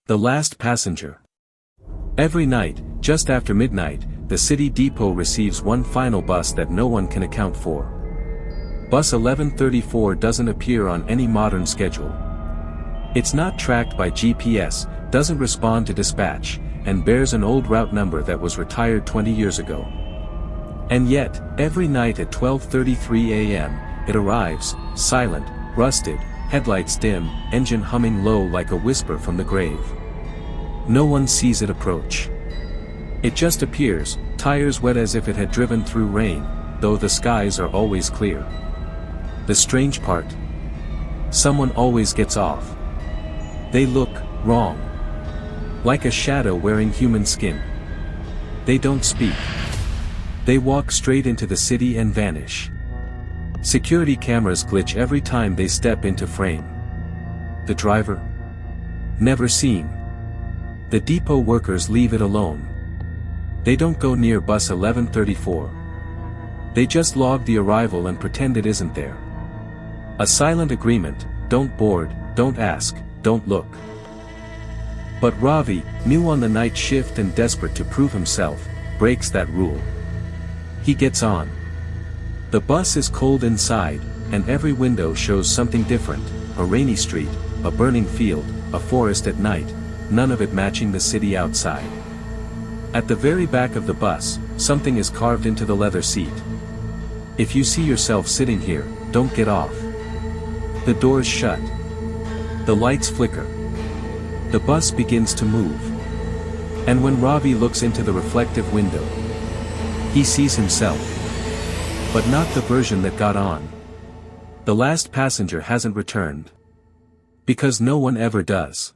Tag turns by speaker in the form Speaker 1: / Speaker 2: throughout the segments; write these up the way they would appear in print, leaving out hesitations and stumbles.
Speaker 1: The last passenger. Every night, just after midnight, the city depot receives one final bus that no one can account for. Bus 1134 doesn't appear on any modern schedule. It's not tracked by GPS, doesn't respond to dispatch, and bears an old route number that was retired 20 years ago. And yet, every night at 12:33 a.m., it arrives, silent, rusted, headlights dim, engine humming low like a whisper from the grave. No one sees it approach. It just appears, tires wet as if it had driven through rain, though the skies are always clear. The strange part? Someone always gets off. They look wrong. Like a shadow wearing human skin. They don't speak. They walk straight into the city and vanish. Security cameras glitch every time they step into frame. The driver? Never seen. The depot workers leave it alone. They don't go near bus 1134. They just log the arrival and pretend it isn't there. A silent agreement: don't board, don't ask, don't look. But Ravi, new on the night shift and desperate to prove himself, breaks that rule. He gets on. The bus is cold inside, and every window shows something different: a rainy street, a burning field, a forest at night, none of it matching the city outside. At the very back of the bus, something is carved into the leather seat. If you see yourself sitting here, don't get off. The doors shut. The lights flicker. The bus begins to move. And when Ravi looks into the reflective window, he sees himself. But not the version that got on. The last passenger hasn't returned. Because no one ever does.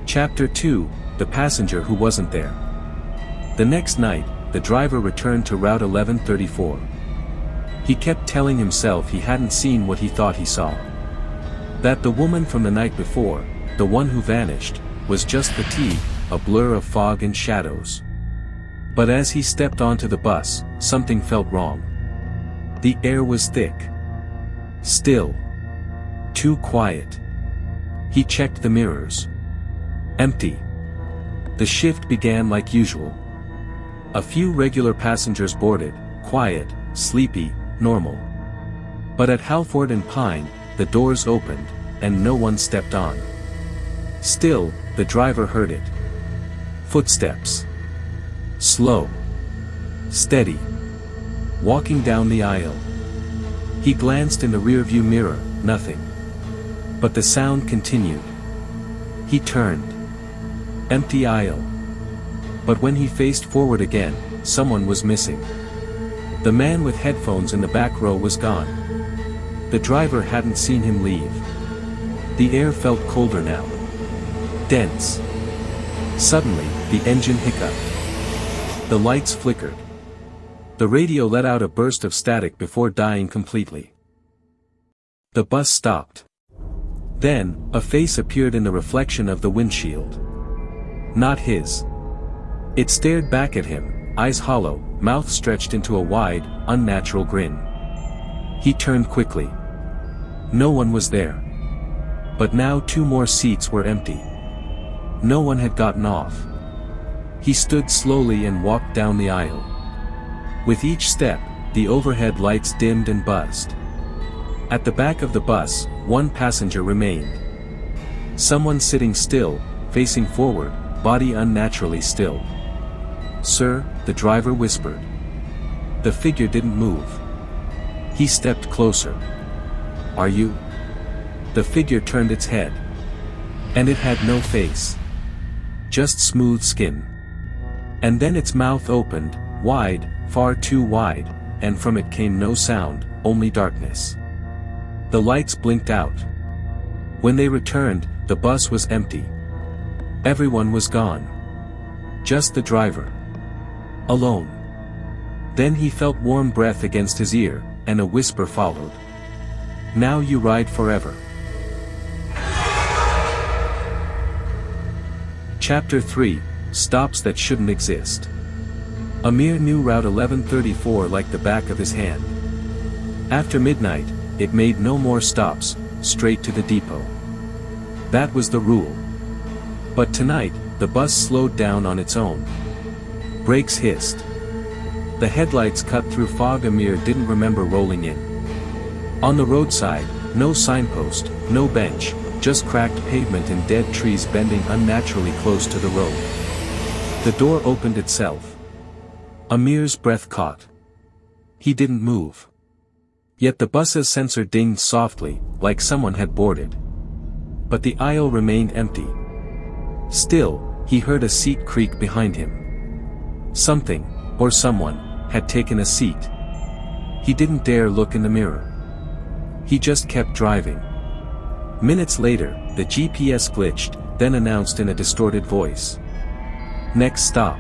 Speaker 1: Chapter 2, The Passenger Who Wasn't There. The next night, the driver returned to Route 1134. He kept telling himself he hadn't seen what he thought he saw. That the woman from the night before, the one who vanished, was just fatigue, a blur of fog and shadows. But as he stepped onto the bus, something felt wrong. The air was thick. Still. Too quiet. He checked the mirrors. Empty. The shift began like usual. A few regular passengers boarded, quiet, sleepy, normal. But at Halford and Pine, the doors opened, and no one stepped on. Still, the driver heard it. Footsteps. Slow. Steady. Walking down the aisle. He glanced in the rearview mirror, nothing. But the sound continued. He turned. Empty aisle. But when he faced forward again, someone was missing. The man with headphones in the back row was gone. The driver hadn't seen him leave. The air felt colder now. Dense. Suddenly, the engine hiccuped. The lights flickered. The radio let out a burst of static before dying completely. The bus stopped. Then, a face appeared in the reflection of the windshield. Not his. It stared back at him, eyes hollow, mouth stretched into a wide, unnatural grin. He turned quickly. No one was there. But now 2 more seats were empty. No one had gotten off. He stood slowly and walked down the aisle. With each step, the overhead lights dimmed and buzzed. At the back of the bus, 1 passenger remained. Someone sitting still, facing forward, body unnaturally still. "Sir," the driver whispered. The figure didn't move. He stepped closer. "Are you?" The figure turned its head. And it had no face. Just smooth skin. And then its mouth opened, wide, far too wide, and from it came no sound, only darkness. The lights blinked out. When they returned, the bus was empty. Everyone was gone. Just the driver. Alone. Then he felt warm breath against his ear, and a whisper followed. "Now you ride forever." Chapter 3, Stops That Shouldn't Exist. Amir knew Route 1134 like the back of his hand. After midnight, it made no more stops, straight to the depot. That was the rule. But tonight, the bus slowed down on its own. Brakes hissed. The headlights cut through fog Amir didn't remember rolling in. On the roadside, no signpost, no bench, just cracked pavement and dead trees bending unnaturally close to the road. The door opened itself. Amir's breath caught. He didn't move. Yet the bus's sensor dinged softly, like someone had boarded. But the aisle remained empty. Still, he heard a seat creak behind him. Something, or someone, had taken a seat. He didn't dare look in the mirror. He just kept driving. Minutes later, the GPS glitched, then announced in a distorted voice. "Next stop.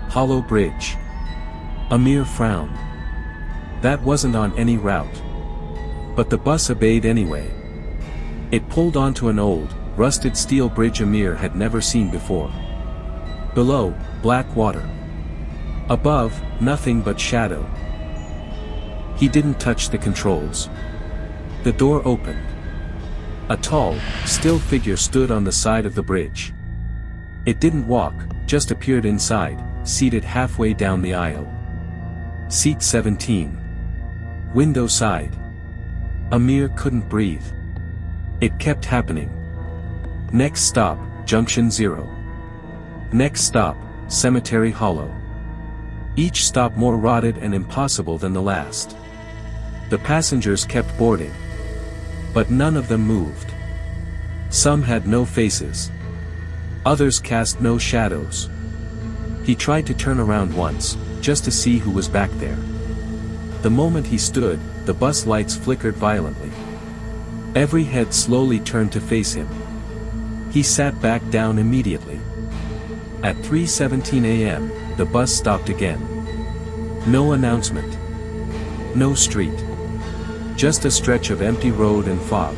Speaker 1: Hollow Bridge." Amir frowned. That wasn't on any route. But the bus obeyed anyway. It pulled onto an old, rusted steel bridge Amir had never seen before. Below, black water. Above, nothing but shadow. He didn't touch the controls. The door opened. A tall, still figure stood on the side of the bridge. It didn't walk, just appeared inside, seated halfway down the aisle. Seat 17. Window side. Amir couldn't breathe. It kept happening. Next stop, Junction 0. Next stop, Cemetery Hollow. Each stop more rotted and impossible than the last. The passengers kept boarding. But none of them moved. Some had no faces. Others cast no shadows. He tried to turn around once, just to see who was back there. The moment he stood, the bus lights flickered violently. Every head slowly turned to face him. He sat back down immediately. At 3:17 a.m., the bus stopped again. No announcement. No street. Just a stretch of empty road and fog.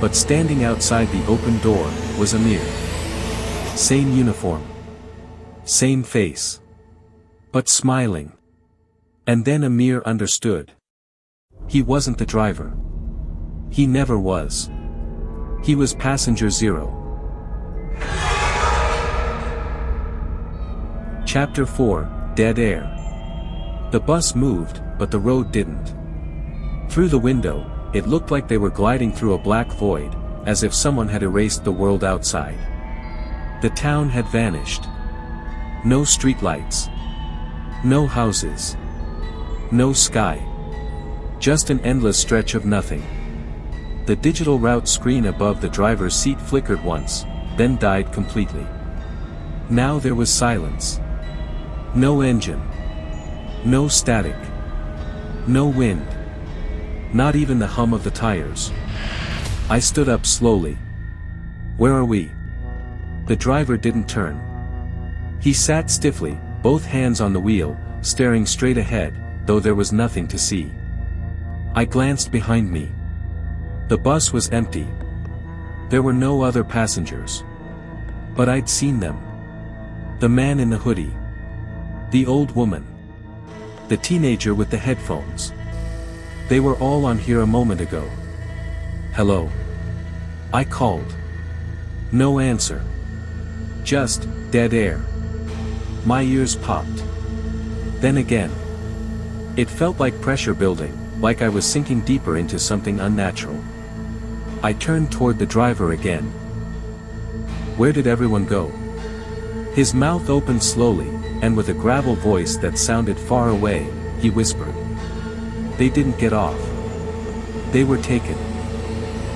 Speaker 1: But standing outside the open door, was Amir. Same uniform. Same face. But smiling. And then Amir understood. He wasn't the driver. He never was. He was passenger 0. Chapter 4, Dead Air. The bus moved, but the road didn't. Through the window, it looked like they were gliding through a black void, as if someone had erased the world outside. The town had vanished. No streetlights. No houses. No sky. Just an endless stretch of nothing. The digital route screen above the driver's seat flickered once, then died completely. Now there was silence. No engine. No static. No wind. Not even the hum of the tires. I stood up slowly. Where are we? The driver didn't turn. He sat stiffly, both hands on the wheel, staring straight ahead, though there was nothing to see. I glanced behind me. The bus was empty. There were no other passengers. But I'd seen them. The man in the hoodie. The old woman. The teenager with the headphones. They were all on here a moment ago. Hello? I called. No answer. Just dead air. My ears popped. Then again. It felt like pressure building, like I was sinking deeper into something unnatural. I turned toward the driver again. Where did everyone go? His mouth opened slowly, and with a gravel voice that sounded far away, he whispered. They didn't get off. They were taken.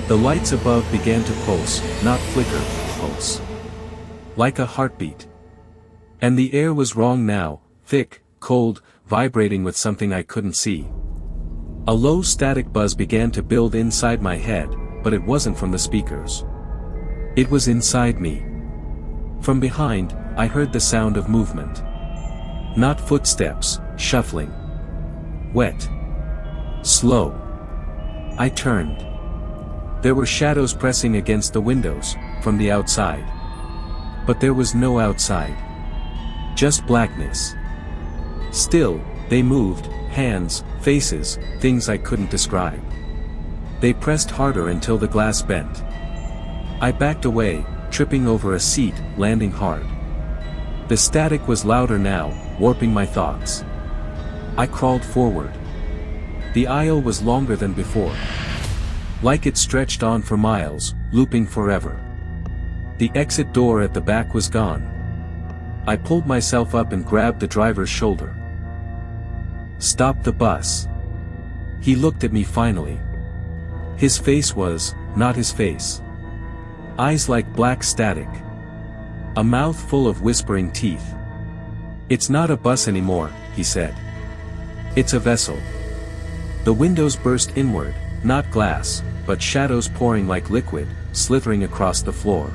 Speaker 1: The lights above began to pulse, not flicker, pulse. Like a heartbeat. And the air was wrong now, thick, cold, vibrating with something I couldn't see. A low static buzz began to build inside my head, but it wasn't from the speakers. It was inside me. From behind, I heard the sound of movement. Not footsteps, shuffling. Wet. Slow. I turned. There were shadows pressing against the windows, from the outside. But there was no outside. Just blackness. Still, they moved, hands, faces, things I couldn't describe. They pressed harder until the glass bent. I backed away, tripping over a seat, landing hard. The static was louder now, warping my thoughts. I crawled forward. The aisle was longer than before. Like it stretched on for miles, looping forever. The exit door at the back was gone. I pulled myself up and grabbed the driver's shoulder. Stop the bus. He looked at me finally. His face was, not his face. Eyes like black static. A mouth full of whispering teeth. It's not a bus anymore, he said. It's a vessel. The windows burst inward, not glass, but shadows pouring like liquid, slithering across the floor.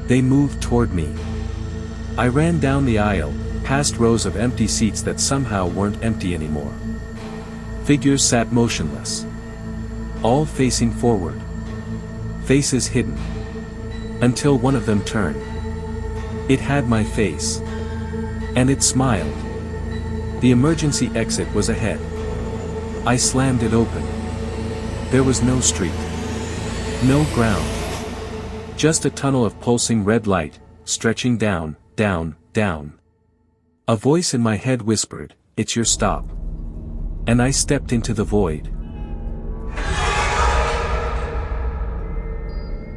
Speaker 1: They moved toward me. I ran down the aisle, past rows of empty seats that somehow weren't empty anymore. Figures sat motionless. All facing forward. Faces hidden. Until one of them turned. It had my face. And it smiled. The emergency exit was ahead. I slammed it open. There was no street. No ground. Just a tunnel of pulsing red light, stretching down, down, down. A voice in my head whispered, "It's your stop." And I stepped into the void.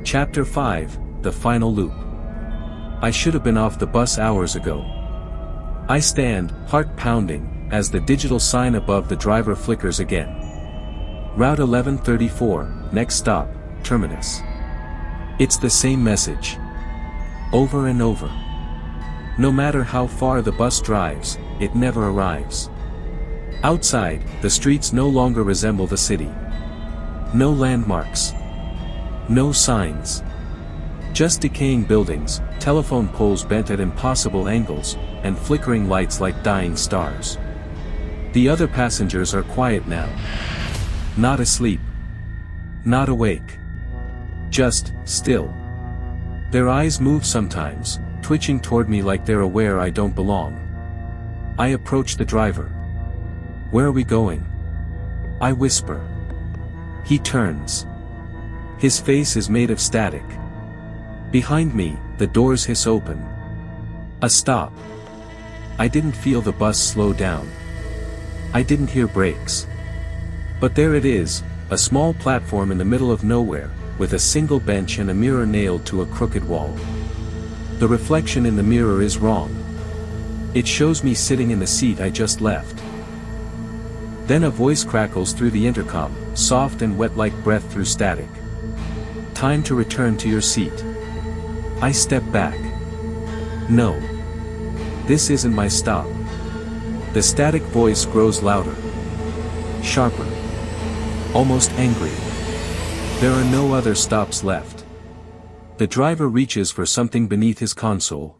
Speaker 1: Chapter 5, The Final Loop. I should have been off the bus hours ago. I stand, heart pounding, as the digital sign above the driver flickers again. Route 1134, next stop, Terminus. It's the same message. Over and over. No matter how far the bus drives, it never arrives. Outside, the streets no longer resemble the city. No landmarks. No signs. Just decaying buildings, telephone poles bent at impossible angles, and flickering lights like dying stars. The other passengers are quiet now. Not asleep. Not awake. Just still. Their eyes move sometimes, twitching toward me like they're aware I don't belong. I approach the driver. Where are we going? I whisper. He turns. His face is made of static. Behind me, the doors hiss open. A stop. I didn't feel the bus slow down. I didn't hear brakes. But there it is, a small platform in the middle of nowhere, with a single bench and a mirror nailed to a crooked wall. The reflection in the mirror is wrong. It shows me sitting in the seat I just left. Then a voice crackles through the intercom, soft and wet like breath through static. Time to return to your seat. I step back. No. This isn't my stop. The static voice grows louder. Sharper. Almost angry. There are no other stops left. The driver reaches for something beneath his console.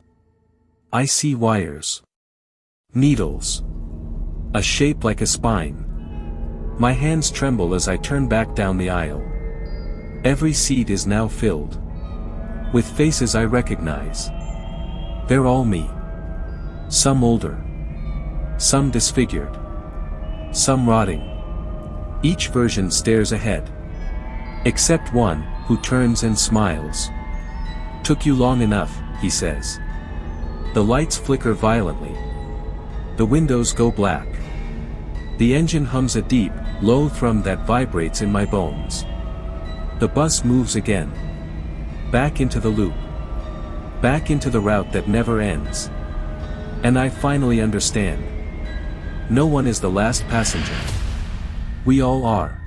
Speaker 1: I see wires. Needles. A shape like a spine. My hands tremble as I turn back down the aisle. Every seat is now filled with faces I recognize. They're all me. Some older. Some disfigured. Some rotting. Each version stares ahead. Except one, who turns and smiles. "Took you long enough," he says. The lights flicker violently. The windows go black. The engine hums a deep, low thrum that vibrates in my bones. The bus moves again. Back into the loop. Back into the route that never ends. And I finally understand. No one is the last passenger. We all are.